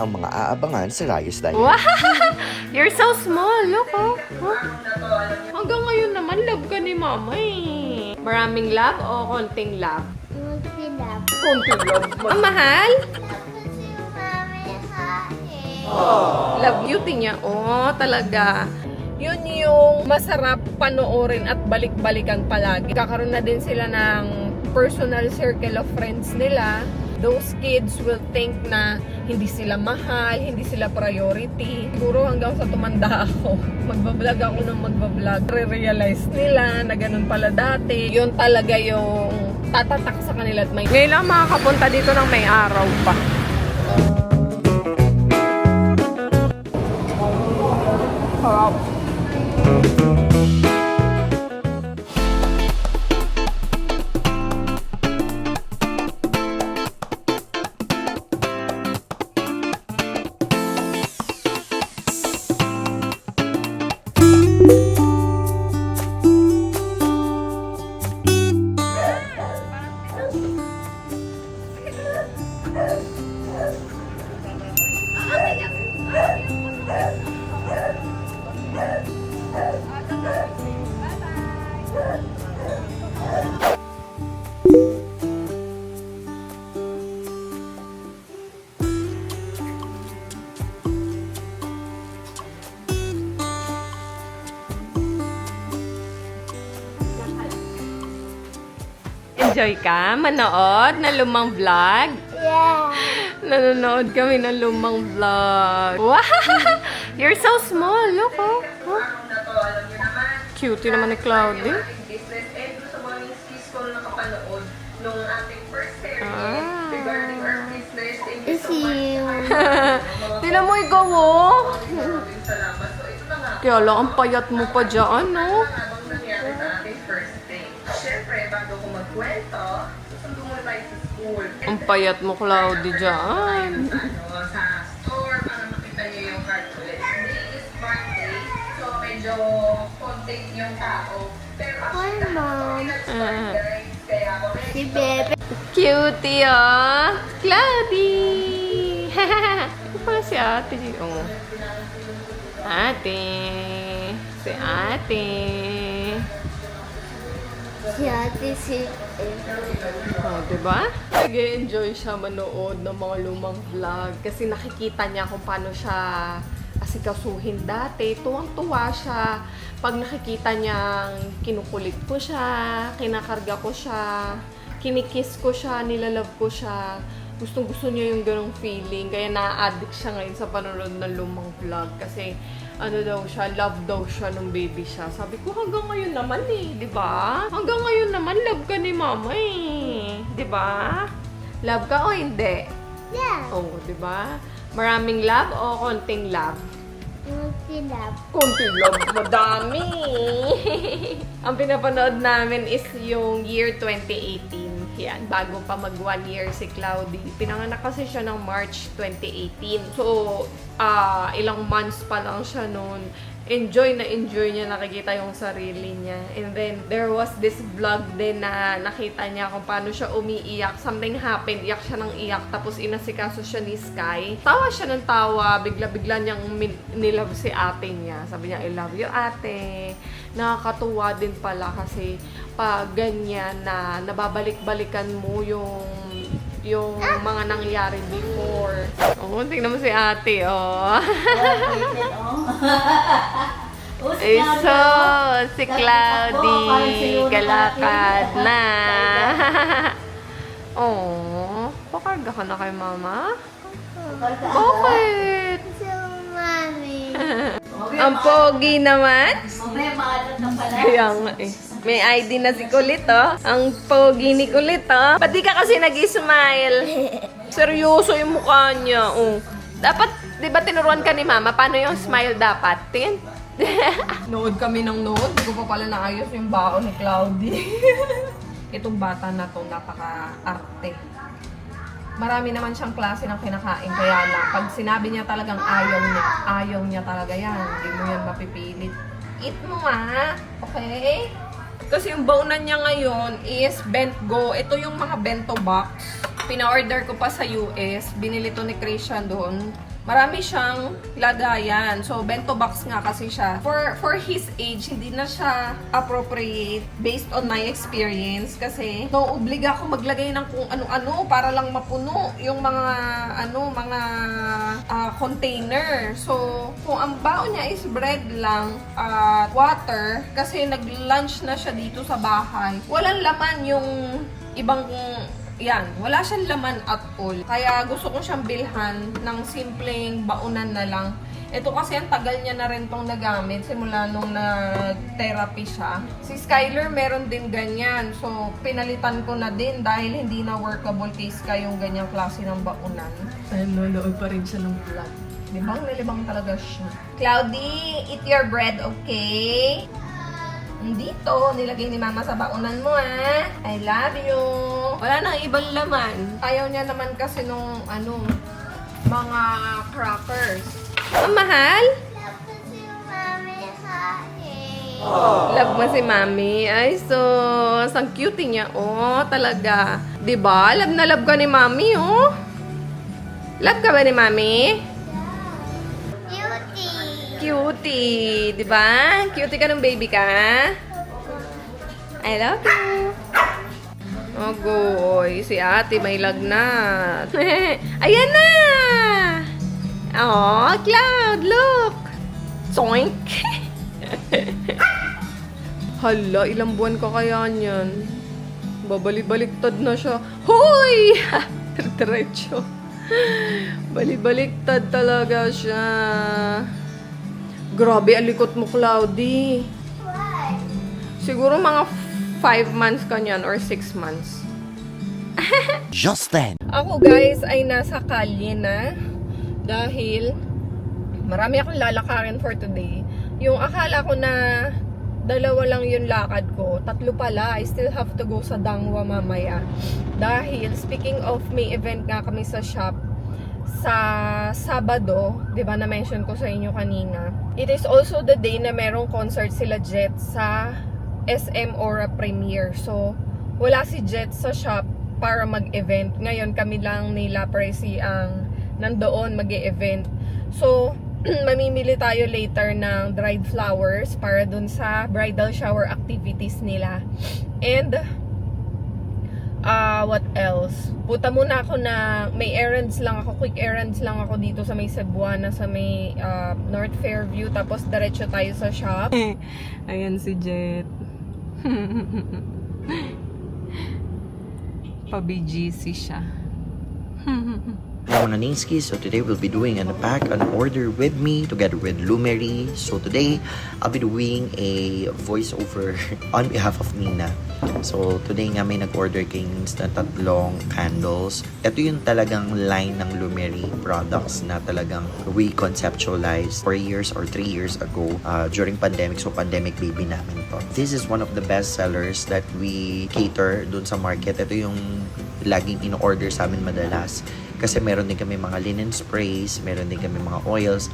ang mga aabangan sa Rayos Diary. Wow! You're so small. Look, oh. Huh? Hanggang ngayon naman, love ka ni mama eh. Maraming love o konting love? Konting love. Konting love. Ang mahal? Love beauty niya. Oh, talaga. Yun yung masarap panoorin at balik-balikan palagi. Kakaroon na din sila ng personal circle of friends nila. Those kids will think na hindi sila mahal, hindi sila priority. Siguro hanggang sa tumanda ako, magbablog ako ng magbablog. Re-realize nila na ganun pala dati. Yun talaga yung tatatak sa kanila at may... Ngayon lang makakapunta dito ng may araw pa. Sarap. Enjoy ka? Manood na lumang vlog? Yeah. Nanonood kami ng lumang vlog. Wow! You're so small. Look, oh. Huh? Cutie naman ni Cloudy. Business and sa mga skis ko na nakapanood nung ating first series regarding our business. Thank you so much. Tinan mo ikaw, oh. Salamat. So ito na nga. Kaya lang, ang payat mo pa dyan, no? Habang nangyari sa ating first day. Siyempre, bago ko magkwento, susundo muna tayo sa school. Ang payat mo, Cloudy, dyan. Sa store para makita niyo yung card ulit. Today is birthday, so medyo content yung tao. Pero Hi, Mom. guys, kaya ako Si Bebe. Cutie, oh. Cloudy! Ito pala si ate. Oh. Ate. Si ate. Si ate si... Oh, diba? Nag-enjoy siya manood ng mga lumang vlog kasi nakikita niya kung paano siya asikasuhin dati. Tuwang-tuwa siya pag nakikita niyang kinukulit ko siya, kinakarga ko siya, kinikiss ko siya, nilalove ko siya. Gustong-gusto niya yung ganong feeling. Kaya na-addict siya ngayon sa panonood ng lumang vlog kasi ano daw siya, love daw siya nung baby siya. Sabi ko, hanggang ngayon naman eh, di ba? Hanggang ngayon naman, love ka ni mama eh. Di ba? Love ka o hindi? Yeah. Oo, di ba? Maraming love o konting love? Konting love. Konting love, madami. Ang pinapanood namin is yung year 2018. Yan, bago pa mag 1 year si Cloudy. Pinanganak kasi siya ng March 2018. So, ilang months pa lang siya noon. Enjoy na enjoy niya, nakikita yung sarili niya. And then, there was this vlog din na nakita niya kung paano siya umiiyak. Something happened, iyak siya ng iyak. Tapos inasikaso siya ni Sky. Tawa siya ng tawa, bigla-bigla niyang nilove si ate niya. Sabi niya, I love you ate. Nakakatuwa din pala kasi pag ganyan na nababalik-balikan mo yung mga nangyari before. Oh, tingnan mo si ate, oh. Eso, si Cloudy, galakad na. Oh, pakarga ka na kay mama? Bakit? So, Mami. Ang pogi naman. Kaya nga eh. May ID na si Kulit, oh. Ang pogi ni Kulit, oh. Ba't di ka kasi nag-smile? Seryoso yung mukha niya, oh. Dapat, di ba tinuruan ka ni mama? Paano yung smile dapat? Tingin. Nood kami ng nood. Hindi ko pa pala naayos yung baon ni Cloudy. Itong bata na to, napaka-arte. Marami naman siyang klase ng kinakain. Kaya lang, pag sinabi niya talagang ayaw niya talaga yan. Hindi mo yan mapipilit. Eat mo nga. Okay? Kasi yung baunan niya ngayon is bento. Ito yung mga bento box. pina-order ko pa sa US. Binili to ni Christian doon. Marami siyang lagayan. So, bento box nga kasi siya. For his age, hindi na siya appropriate based on my experience. Kasi, nauobliga ako maglagay ng kung ano-ano para lang mapuno yung mga, container. So, kung ang baon niya is bread lang at water, kasi nag-lunch na siya dito sa bahay, walang laman yung ibang wala siyang laman at all. Kaya gusto ko siyang bilhan ng simpleng baunan na lang. Ito kasi ang tagal niya na rin tong nagamit simula nung nag-therapy siya. Si Skyler meron din ganyan. So, pinalitan ko na din dahil hindi na workable kay Sky yung ganyang klase ng baunan. Nanonood pa rin siya ng vlog. Libang talaga siya. Cloudy, eat your bread, okay? Dito, nilagay ni Mama sa baunan mo, ha? I love you. Wala nang ibang laman. Ayaw niya naman kasi nung, mga crackers. Mahal? Love ko si Mami kain. Love mo si Mami. Ay, ang cute niya. Oh, talaga. Diba? Love na love ka ni Mami, oh. Love ka ba ni Mami? Cutie. Cutie. Diba? Cutie ka ng baby ka? I love you. Oh, goy. Si ate may lagnat. Ayan na! Oh, Cloud, look! Soink! Hala, ilang buwan ka kaya niyan? Babalik-baliktad na siya. Hoy! Diretso. Balik-baliktad talaga siya. Grabe, alikot mo, Cloudy. Why? Siguro mga 5 months ka niyan or 6 months. Just then. Ako guys ay nasa kalye na dahil marami akong lalakarin for today. Yung akala ko na 2 lang yung lakad ko, 3 pala. I still have to go sa Dangwa mamaya. Dahil speaking of may event nga kami sa shop sa Sabado, 'di ba na-mention ko sa inyo kanina. It is also the day na merong concert sila Jet sa SM Aura Premiere. So wala si Jet sa shop para mag-event. Ngayon, kami lang nila Presi ang nandoon mag-e-event. So, mamimili tayo later ng dried flowers para dun sa bridal shower activities nila. And, what else? Puta muna ako na may errands lang ako, quick errands lang ako dito sa may Cebuana, sa may North Fairview. Tapos, diretso tayo sa shop. Ayan si Jet. Pa-BGC siya. I'm Naninsky, so today we'll be doing an order with me together with Lumery. So today, I'll be doing a voiceover on behalf of Nina. So today nga may nag-order kay Nins na 3 candles. Ito yung talagang line ng Lumery products na talagang we conceptualized 4 years or 3 years ago during pandemic. So pandemic baby namin to. This is one of the best sellers that we cater dun sa market. Ito yung laging in-order sa amin madalas. Kasi meron din kami mga linen sprays, meron din kami mga oils,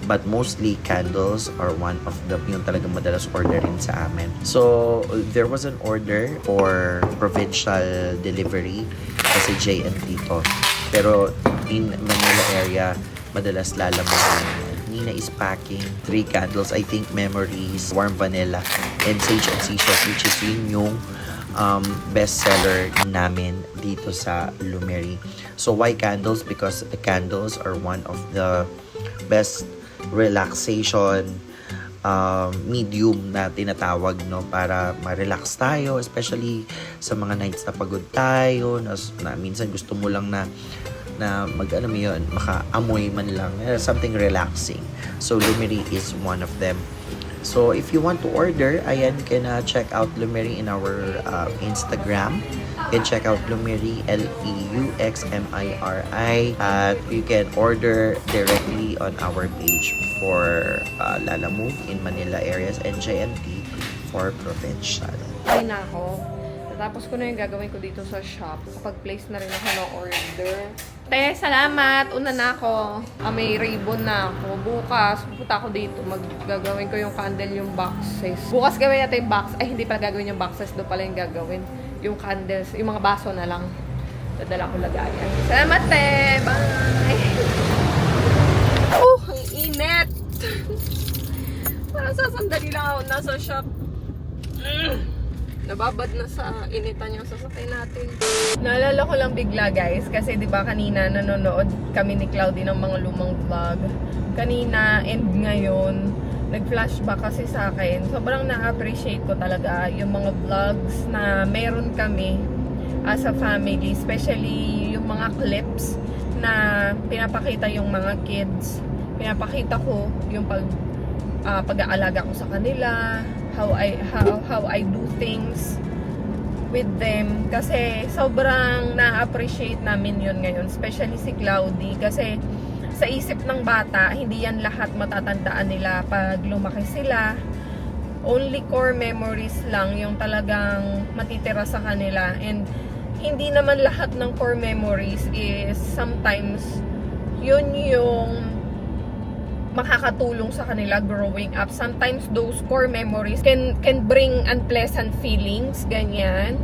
but mostly candles are one of the yung talagang madalas orderin sa amin. So, there was an order for provincial delivery kasi J&T to. Pero in Manila area, madalas lalaman. Nina is packing 3 candles, I think Memories, Warm Vanilla, and Sage and Seashell, which is yung best seller namin dito sa Lumery. So why candles? Because the candles are one of the best relaxation medium na tinatawag, no, para ma-relax tayo, especially sa mga nights na pagod tayo, na minsan gusto mo lang na makaamoy man lang, something relaxing. So Lumery is one of them. So if you want to order, ayan, you can check out Lumery in our Instagram. You can check out Lumery, Leuxmiri, at you can order directly on our page for Lalamove in Manila areas and JNT for provincial. Ay na ako. Tapos ko na yung gagawin ko dito sa shop. Kapag-place na rin ako ng order. Te, salamat! Una na ako. May ribbon na ako. Bukas, pupunta ako dito. Gagawin ko yung candle, yung boxes. Bukas gawin natin yung box. Ay, hindi pala gagawin yung boxes. Doon pala yung gagawin. Yung candles, yung mga baso na lang. Dadala ko lagayan. Salamat, te! Bye! Oh, ang init! Parang sasandali lang ako nasa shop. Nababad na sa initan yung sasakay natin. Naalala ko lang bigla guys, kasi di ba kanina nanonood kami ni Cloudy ng mga lumang vlog. Kanina and ngayon, nag-flashback kasi sa akin. Sobrang na-appreciate ko talaga yung mga vlogs na meron kami as a family. Especially yung mga clips na pinapakita yung mga kids. Pinapakita ko yung pag-aalaga ko sa kanila, how I do things with them, kasi sobrang na-appreciate namin yun ngayon, especially si Cloudy, kasi sa isip ng bata hindi yan lahat matatandaan nila pag lumaki sila. Only core memories lang yung talagang matitira sa kanila, and hindi naman lahat ng core memories is sometimes yun yung makakatulong sa kanila growing up. Sometimes those core memories can bring unpleasant feelings, ganyan.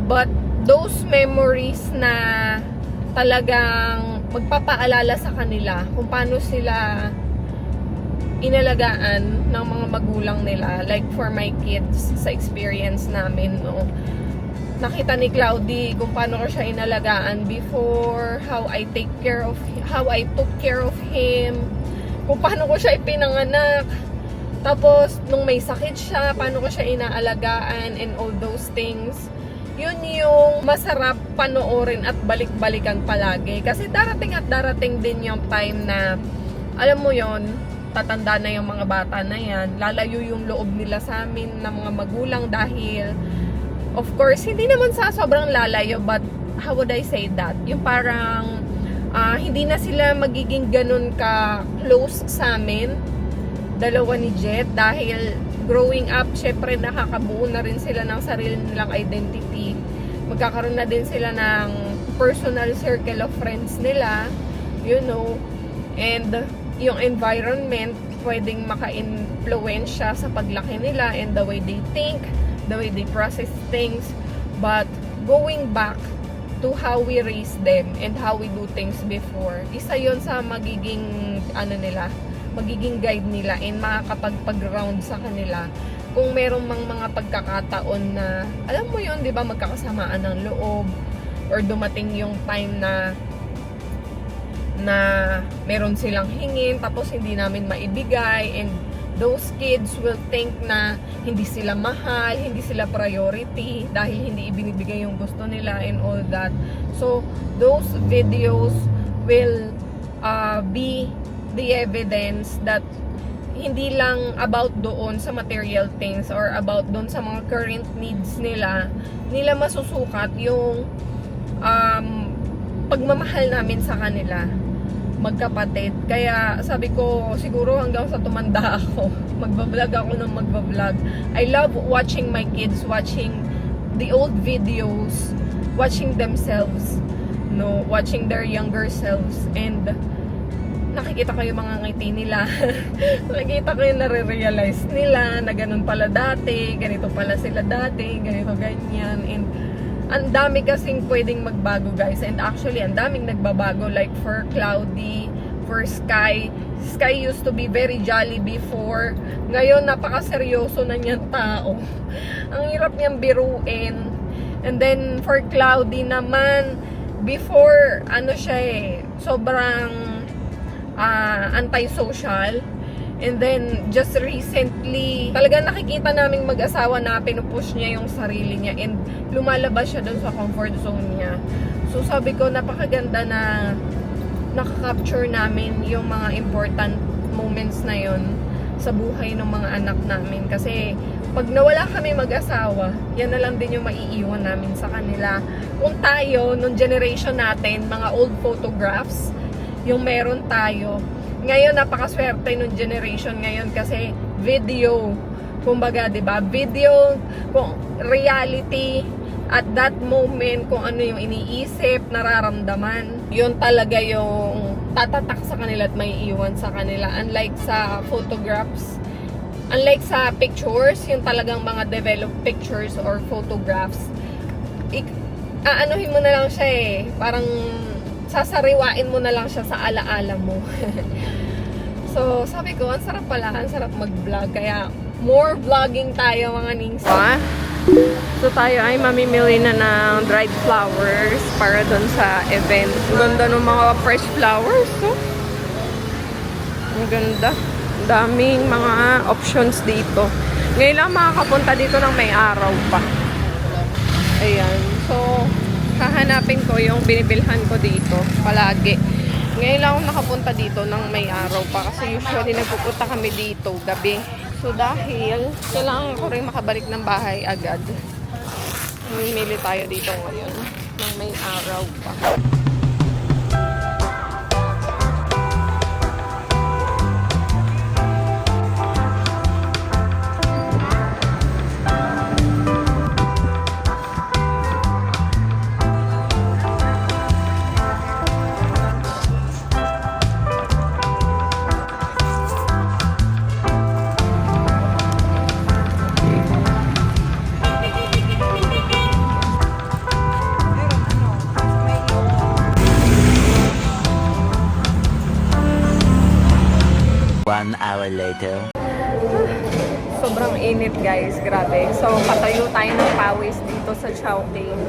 But those memories na talagang magpapaalala sa kanila kung paano sila inalagaan ng mga magulang nila. Like for my kids, sa experience namin, no, nakita ni Cloudy kung paano ko siya inalagaan before, how I took care of him, kung paano ko siya ipinanganak, tapos nung may sakit siya, paano ko siya inaalagaan, and all those things. Yun yung masarap panoorin at balik-balikan palagi, kasi darating at darating din yung time na, alam mo yon, tatanda na yung mga bata na yan, lalayo yung loob nila sa amin ng mga magulang, dahil of course, hindi naman sa sobrang lalayo, but how would I say that? Yung parang hindi na sila magiging ganun ka-close sa amin, dalawa ni Jet, dahil growing up, syempre nakakabuo na rin sila ng sarili nilang identity. Magkakaroon na din sila ng personal circle of friends nila, you know, and yung environment pwedeng maka-influensya sa paglaki nila and the way they think, the way they process things. But going back to how we raise them and how we do things before, isa yon sa magiging magiging guide nila and makakapag-ground sa kanila kung merong mga pagkakataon na, alam mo yon, di ba, magkakasamaan ng loob, or dumating yung time na meron silang hingin tapos hindi namin maibigay, and those kids will think na hindi sila mahal, hindi sila priority dahil hindi ibinibigay yung gusto nila and all that. So those videos will be the evidence that hindi lang about doon sa material things or about doon sa mga current needs nila masusukat yung pagmamahal namin sa kanila, magkapatid. Kaya sabi ko, siguro hanggang sa tumanda ako, magbablog ako ng magbablog. I love watching my kids, watching the old videos, watching themselves, no, watching their younger selves, and nakikita ko yung mga ngiti nila. Nakikita ko yung nare-realize nila na ganun pala dati, ganito pala sila dati, ganito ganyan, and ang dami kasing pwedeng magbago, guys. And actually, ang daming nagbabago. Like for Cloudy, for Sky. Sky used to be very jolly before. Ngayon, napakaseryoso na niyang tao. Ang hirap niyang biruin. And then, for Cloudy naman, before, sobrang antisocial. And then, just recently, talagang nakikita naming mag-asawa na pinupush niya yung sarili niya and lumalabas siya dun sa comfort zone niya. So, sabi ko, napakaganda na nakaka-capture namin yung mga important moments na yun sa buhay ng mga anak namin. Kasi, pag nawala kami mag-asawa, yan na lang din yung maiiwan namin sa kanila. Kung tayo, nung generation natin, mga old photographs, yung meron tayo, ngayon napakaswerte nung generation ngayon kasi video, kumbaga, 'di ba? Video, kung reality at that moment, kung ano yung iniisip, nararamdaman, yun talaga yung tatatak sa kanila at may iwan sa kanila. Unlike sa photographs, unlike sa pictures, yung talagang mga developed pictures or photographs, aanuhin mo na lang siya eh. Parang sasariwain mo na lang siya sa alaala mo. So, sabi ko, ang sarap pala, ang sarap mag-vlog. Kaya, more vlogging tayo mga nings. So, tayo ay mamimili na ng dried flowers para dun sa event. Ang ganda ng mga fresh flowers, so. Ang ganda. Daming mga options dito. Ngayon lang makakapunta dito ng may araw pa. Ayan. So, hahanapin ko yung binibilhan ko dito palagi. Ngayon lang ako nakapunta dito ng may araw pa kasi usually nagpupunta kami dito gabi. So, dahil kailangan ko rin makabalik ng bahay agad. Mamimili tayo dito ngayon ng may araw pa. One hour later. Sobrang init guys, grabe. So patayo tayo ng pawis dito sa Chowking.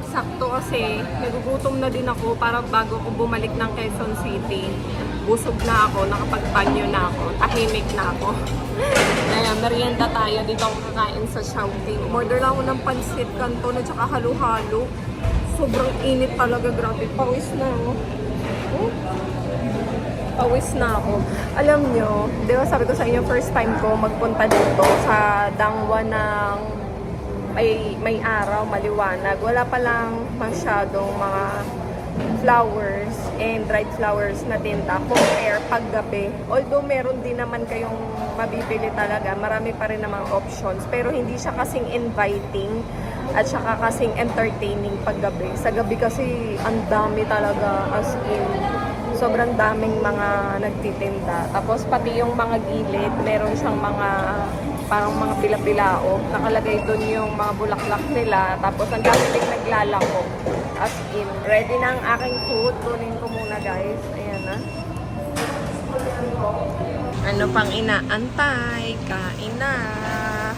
Sakto kasi nagugutom na din ako para bago ko bumalik ng Quezon City. Busog na ako, nakapagbanyo na ako, tahimik na ako. Kaya merienda tayo, dito ako kakain sa Chowking. Umorder lang ako ng pansit canton at saka halo-halo. Sobrang init talaga, grabe. Pawis na ako. Pawis na ako. Alam nyo, di ba sabi ko sa inyo, first time ko magpunta dito sa dangwa ng may araw, maliwanag. Wala pa lang masyadong mga flowers and dried flowers na tinda compare paggabi. Although meron din naman kayong mabibili talaga, marami pa rin namang options. Pero hindi siya kasing inviting at saka kasing entertaining paggabi. Sa gabi kasi ang dami talaga, as in sobrang daming mga nagtitinda. Tapos pati yung mga gilid, meron siyang mga parang mga pila-pilao. Nakalagay doon yung mga bulaklak nila. Tapos ang dami din naglalako. As in, ready na ang aking food. Tunin ko muna guys. Ayan na. Ano pang inaantay? Kain na.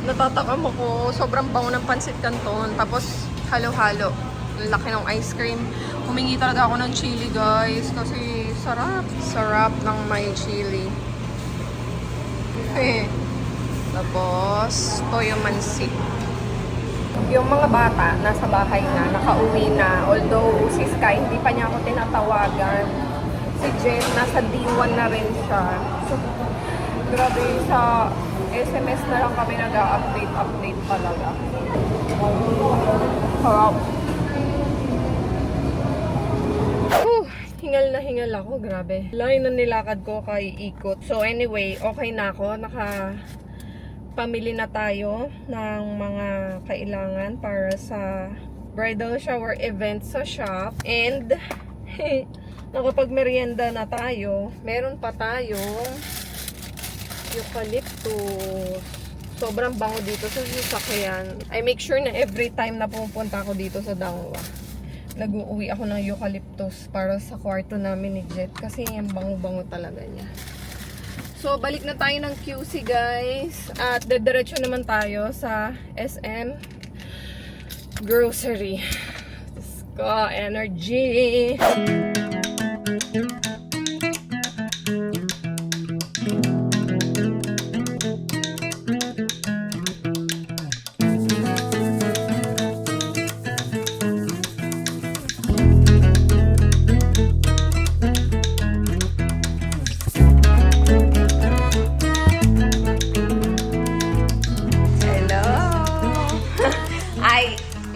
Natatakam ako. Sobrang bango ng pansit canton. Tapos halo-halo. Laki ng ice cream. Humingi talaga ako ng chili guys. Kasi sarap. Sarap ng may chili. Tapos, toyo mansi. Yung mga bata, nasa bahay na, nakauwi na. Although, si Sky, hindi pa niya ako tinatawagan. Si Jen, nasa D1 na rin siya. So, grabe, sa SMS na lang kami nag-update talaga. Sarap. Hingal na hingal ako, grabe. Layo na nilakad ko kay ikot. So anyway, okay na ako. Pamili na tayo ng mga kailangan para sa bridal shower event sa shop. And nakapag-merienda na tayo. Meron pa tayong eucalyptus. Sobrang bango dito sa sasakyan. I make sure na every time na pupunta ako dito sa Dangwa, nag-uuwi ako ng eucalyptus para sa kwarto namin ni Jet. Kasi yung bango-bango talaga niya. So, balik na tayo ng QC guys. At dediretso naman tayo sa SM Grocery. Let's go, energy!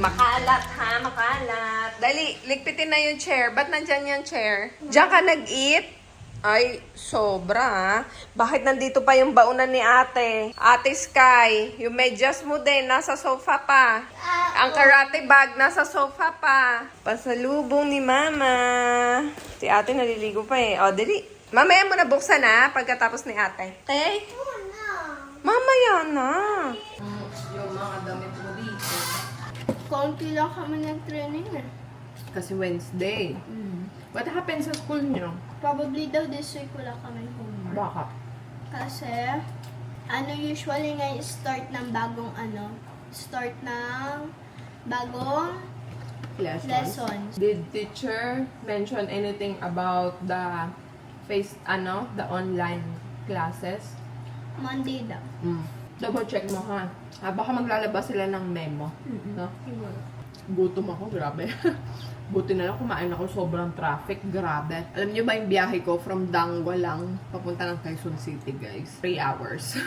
Makalat ha, makalat. Dali, ligpitin na yung chair. Ba't nandyan yung chair? Diyan ka nag-eat? Ay, sobra ha. Bakit nandito pa yung baunan ni ate? Ate Sky, yung medyas mo din, nasa sofa pa. Ang karate bag, nasa sofa pa. Pasalubong ni mama. Si ate naliligo pa eh. O, dali. Mamaya mo na buksan ha, pagkatapos ni ate. Okay? Mamaya na. Yung mga damit mo dito. konti lang kami nag-training eh. Kasi Wednesday. What happened sa school niyo? Probably daw this week wala kami homework. Bakit? Kasi, usually ngayon start ng bagong lessons. Did teacher mention anything about the the online classes? Monday daw. Double check mo ha. Baka maglalabas sila ng memo. No? Siguro. Gutom ako, grabe. Buti na lang kumain ako, sobrang traffic, grabe. Alam niyo ba yung biyahe ko from Dangwa lang, papunta ng Quezon City, guys. 3 hours.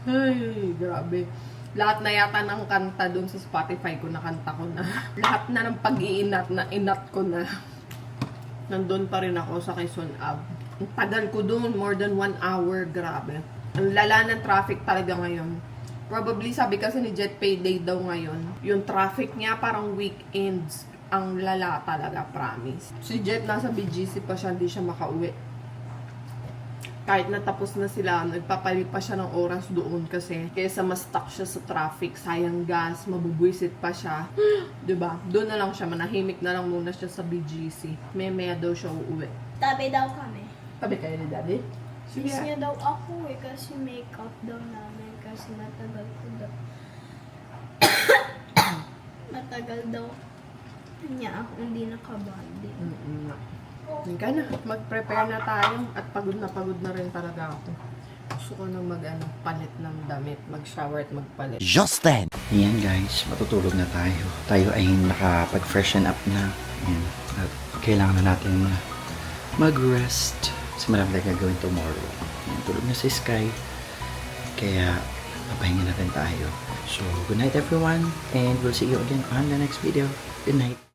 Ay, grabe. Lahat na yata ng kanta dun sa Spotify ko, nakanta ko na. Lahat na ng pag-iinat na inat ko na. Nandun pa rin ako sa Quezon Ave. Ang tagal ko dun, more than 1 hour, grabe. Ang lala ng traffic talaga ngayon. Probably sabi kasi ni Jet payday daw ngayon. Yung traffic niya parang weekends. Ang lala talaga, promise. Si Jet nasa BGC pa siya, hindi siya makauwi. Kahit natapos na sila, nagpapalit pa siya ng oras doon kasi kaysa ma-stuck siya sa traffic, sayang gas, mabubwisit pa siya. 'Di ba? Doon na lang siya, manahimik na lang muna siya sa BGC. May daw siya uuwi. Tabi daw kami. Tabi kayo ni Daddy? Miss niya daw ako eh, kasi makeup daw namin. Kasi matagal ko daw. Matagal daw niya ako hindi nakabandi. Hindi na, mag-prepare na tayo at pagod na rin talaga ako. Gusto ko nang palit ng damit, mag-shower at magpalit. Just then. Ayan guys, matutulog na tayo. Tayo ay nakapag-freshen up na. Ayan. At kailangan na natin mag-rest. Kasi marami tayo gagawin tomorrow. Ayan, tulog na si Sky. Kaya, papahinga natin tayo. So, good night everyone. And we'll see you again on the next video. Good night.